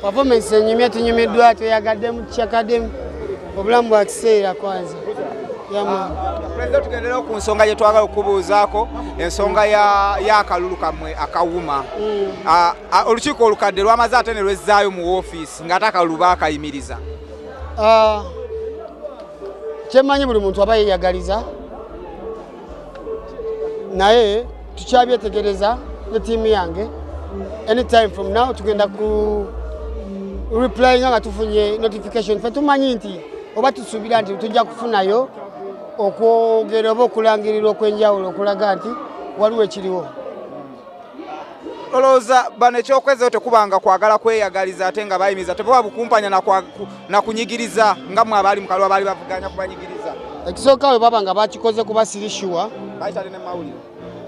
Performance nyumiddwa teyagadde mu kyakadde obulamu bwa kiseera kwanza. President tugendera ku nsonga gye twagala okubuuzaako ensonga ya akalulu kammwe akawuma. Olukiiko olukadde lwamaze ate ne lwezzaayo mu woofiisi ng'ate akalulu baakayimiriza. Kyemmanyi buli muntu aba yeeyagaliza naye tukyabyetegereza ne ttiimu yange anytime from now tugenda ku reply nga tufunye notification fe tumanyi nti oba tusuubira nti tujja kufunayo okwogera oba okulangirira okwenjawulo okulaga nti waliwo ekiriwo. Olowooza bano ekyokwezeyo tekubanga kwagala kweyagaliza ate nga bayimiza tebaba bukumpanya na kunyigiriza nga mwe abaali mu kalwa baali bavuganya kubanyigiriza. Ekisooka bwe baba nga bakikoze kuba sirishuwa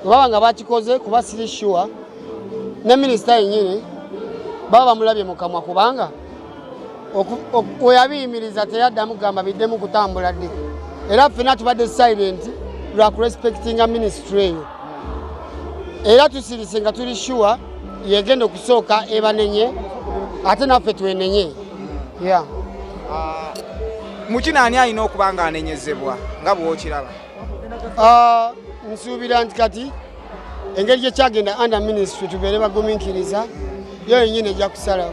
baba nga bakikoze kuba sirishuwa ne minisita yennyini baba bamulabye mu kamwa kubanga oyabiyimiriza teyaddamu gamba biddemu kutambula dde era ffenna tubadde silent lwa kurespectinga ministry eyo era tusirise nga tuli shuwa yegenda okusooka ebanenye ate naffe twenenye. Mukinaani alina okuba nga anenyezebwa nga bw'okiraba? Nsuubira nti kati engeri gye kyagenda under ministry tubeere bagumiikiriza yo yennyini ejja kusalawo.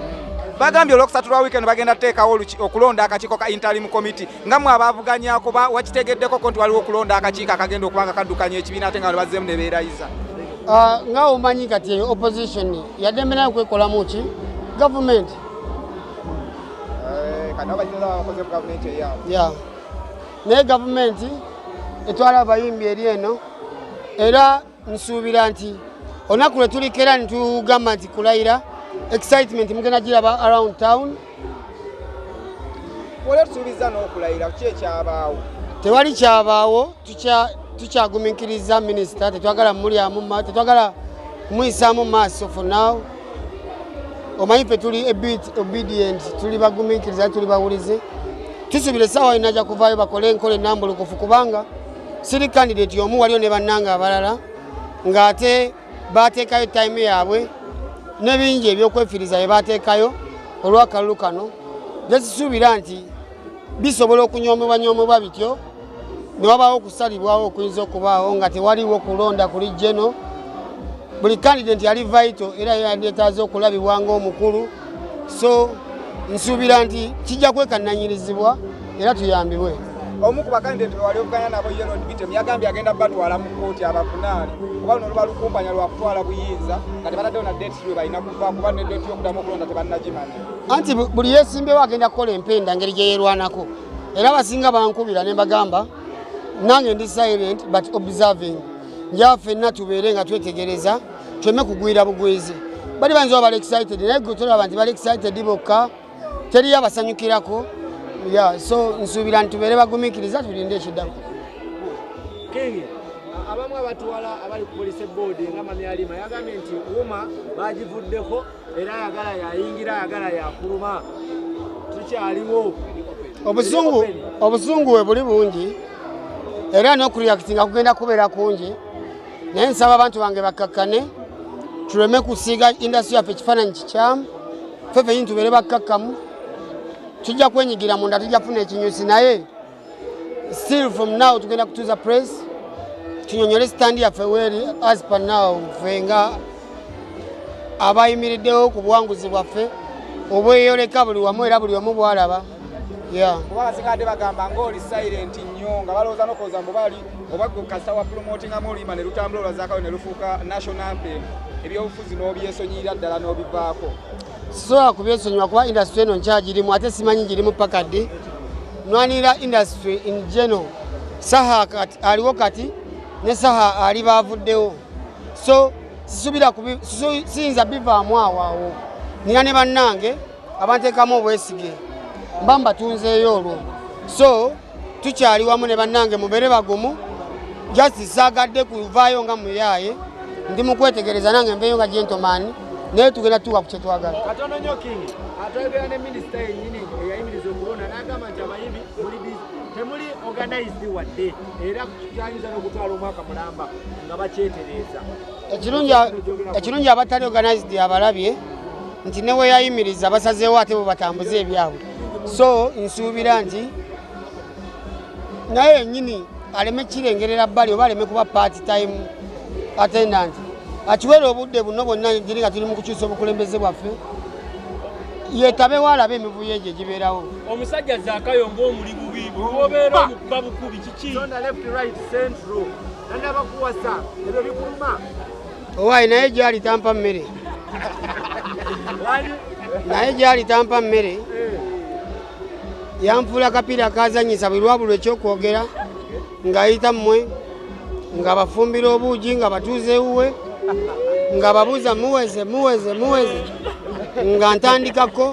Bagambye olwokusatu lwa weekend bagenda teekawo okulonda akakiiko ka interim committee nga mmwe abaavuganyako wakitegeddeko nti waliwo okulonda akakiiko akagenda okubanga kaddukanya ekibiina ate nga bazzeemu ne beerayiza. Nga omanyi kati eyo opposition yaddembe nayo kwekolamu ki gavumenti naye gavumenti etwala abayimbi eri eno era nsuubira nti olunaku lwe tuliko era nitugamba nti kulayira excitement mugenda giraba around town. Tusuubiza n'okulayira ki ekyabaawo? Tewali kyabaawo, tukyagumiikiriza minisita tetwagala mulyamu tetwagala kumuyisaamu maaso for now. Omanyi ffe tuli a bit obedient, tuli bagumiikiriza tuli bawulize. Tusuubira essaawa inajja kuvaayo bakole enkola ennambulukufu kubanga siri candidate y'omu waliyo ne bannanga abalala ng'ate baateekayo time yaabwe n'ebingi ebyokwefiriza bye baateekayo olw'akalulu kano. Tekisuubira nti bisobola okunyoomebwa bityo ne wabaawo okusalibwawo okuyinza okubaawo nga tewaliwo kulonda kuli jeno. Buli candidate yali vital era yandetaaze okulabibwa ng'omukulu, so nsuubira nti kijja kwekananyirizibwa era tuyambibwe. Omu ku bakandidate wali okuganya nabo yeno Bitem yagambye agenda batwala mu kkooti abavunaani kuba luno luba lukumpanya lwa kutwala buyinza nga tebataddewo na date lwe balina kuva kuba ne date y'okuddamu okulonda tebannagimanya. Anti buli yeesimbewo agenda kukola empenda ngeri gye yeerwanako era abasinga bankubira ne mbagamba nange ndi silent but observing nja ffenna tubeere nga twetegereza tweme kugwira bugwizi. Bali banzi bali excited naye gwe tolaba nti bali excited bokka teriyo abasanyukirako. So nsuubira nti tubeere bagumiikiriza tulinde ekiddamu. Kingi abamu abatwala abali ku police board nga Mamyalima yagambye nti Wuma bagivuddeko era ayagala yayingira ayagala yakuluma tukyaliwo. Obusungu we buli bungi era n'okureactinga kugenda kubeera kungi naye nsaba abantu bange bakkakkane tuleme kusiiga industry yaffe ekifaananyi kikyamu ffe ffennyini tubeere bakkakkamu. Tujja kwenyigira munda tujja kufuna ekinyusi naye still from now tugenda kutuuza press tunyonyole stand yaffe weeri as per now ffe nga abayimiriddewo ku buwanguzi bwaffe obweyoleka buli wamu era buli omu bwalaba. Kuba basingadde bagamba ng'oli silent nnyo nga balowooza n'okulowooza mbu bali oba kasita wa promotingamu oluyimba ne lutambula olwazakayo ne lufuuka national anthem ebyobufuzi n'obyesonyiyira ddala n'obivaako. Sisobola kubyesonyiwa kuba industry eno nkyagirimu ate simanyi girimu paka ddi. Nwanirira industry in general. SAHA aliwo kati ne SAHA ali baavuddewo, so siyinza bivaamu awo. Nina ne bannange abanteekamu obwesige mba mbatunzeeyo olwo, so tukyali wamu ne bannange mubeere bagumu. Justice saagadde kuvaayo nga muyaaye, ndi mu kwetegereza nange mbeeyo nga gentleman naye tugenda tuwa ku kye twagala. Katono nnyo Kingi atwogera ne minisita yennyini eyayimiriza okulonda n'agamba nti abayimbi temuli organized wadde era kyayinza n'okutwala omwaka mulamba nga bakyetereeza. Ekirungi abatali organized abalabye nti newe yayimiriza basazeewo ate bo batambuze ebyabwe so nsuubira nti naye yennyini aleme kirengerera bbali oba aleme kuba part time attendant akiwera obudde buno bonna giri nga tuli mu kukyusa obukulembeze bwaffe yetabewo alabe emivuyo egyo egibeerawo omusajja Zakayo ng'omuli bubi bwobeera omukuba bukubi kiki owaayi naye gyali tampa mmere naye gyali tampa mmere yanfuula kapiira kazanyisa buli lwabulwa ekyokwogera ng'ayita mmwe nga bafumbira obuugi nga batuuze ewuwe nga babuuza muweze nga ntandikako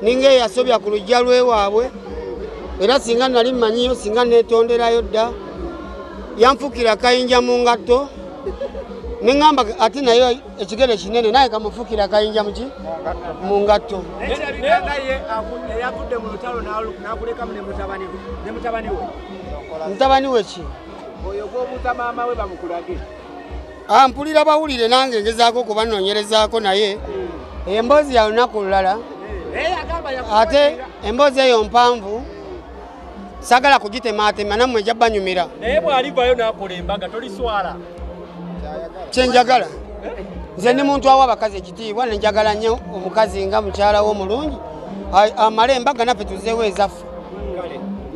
ninga eyasobya ku lujja lwewaabwe era singa nali mmanyiyo singa neetonderayo dda yanfukira kayinja mu ngatto neŋŋamba ate naye ekigere kinene naye kamufukira kayinja muki mu ngatto mutabani we ki mpulira bawulire nange ngezaako okubanoonyerezaako naye emboozi ya lunaku lulala ate emboozi eyo mpanvu sagala kugitemaatema nammwe ejja banyumira naye bw'alivayo n'akola embaga toliswala kyenjagala nze ndi muntu awa abakazi ekitiibwa nenjagala nnyo omukazi nga mukyala wo omulungi amale embaga naffe tuzeewo ezaffe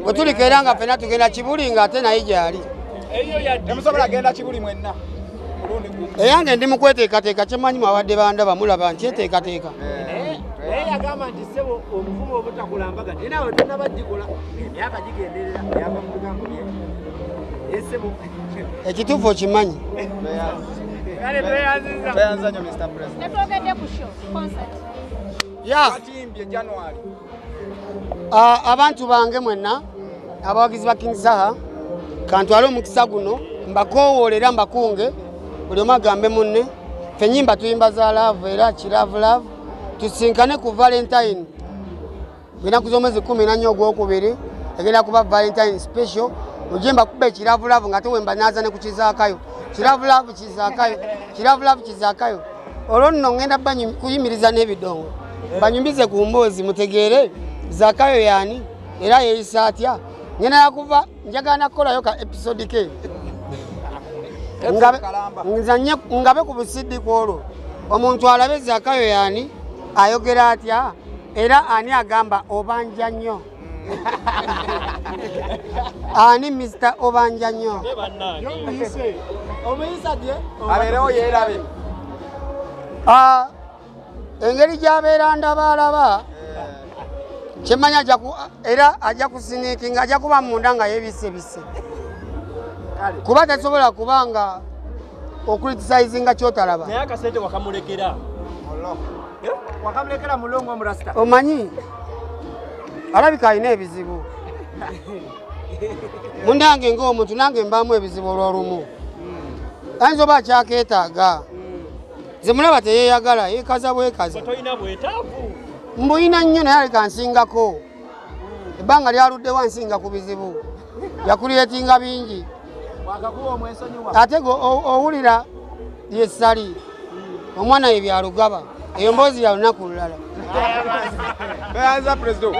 bwe tulikeera nga ffena tugenda kibuli nga ate naye gyali temusobola genda kibuli mwenna eyange ndi mukweteekateeka kyemanyi mwawadde bandaba mulaba nti eteekateeka yagamba nti sebo omuvumu obutakulambaga naye nawe tonabagikola emyaka gigenderera yava mu bigambo bye esebo ekituufu okimanyi tweyanza nnyo Mr. President netwogedde ku show concert atimbye January abantu bange mwenna abawagizi ba King SAHA kantwale omukisa guno mbakoowoolera mbakunge buli omu agambe munne ffe ennyimba tuyimba za love era kiravulave tusinkane ku valentine enaku z'omwezi 14 ogwokubiri egenda kuba valentine special mujje mbakuba ekiravulavu nga tewemba naza ne ku Kizakayo kiravulavu Kizakayo olwo nno ngenda kuyimiriza n'ebidongo banyumbize ku mboozi mutegeere Zakayo yaani era yeeyisa atya ngenda yakuva njagala nakukolayo ka episode ke ngabe ku busiddiku olwo omuntu alabe Zakayo yaani ayogera atya era ani agamba obanja nnyo ani Mr. obanja nnyo abeerewo yeerabe engeri gy'abeera ndabaalaba kyemanya era ajja kusiniikinga ajja kuba munda nga yeebisebise kuba tasobola kubanga okulitisayizinga kyotalaba naye akasente wakamulekera mulongo omurasita omanyi alabika alina ebizibu mundange ng'omuntu nange mbaamu ebizibu olwolumu ayinza oba akyakeetaaga nze mulaba teyeeyagala yeekaza bwekaza tolina bwetaavu mbuyina nnyo naye aleka nsingako ebbanga lyaluddewo nsinga ku bizibu yakuliyetinga bingi ate owulira lyessali omwana ye byalugaba eyo mboozi ya lunaku lulala tweyanza President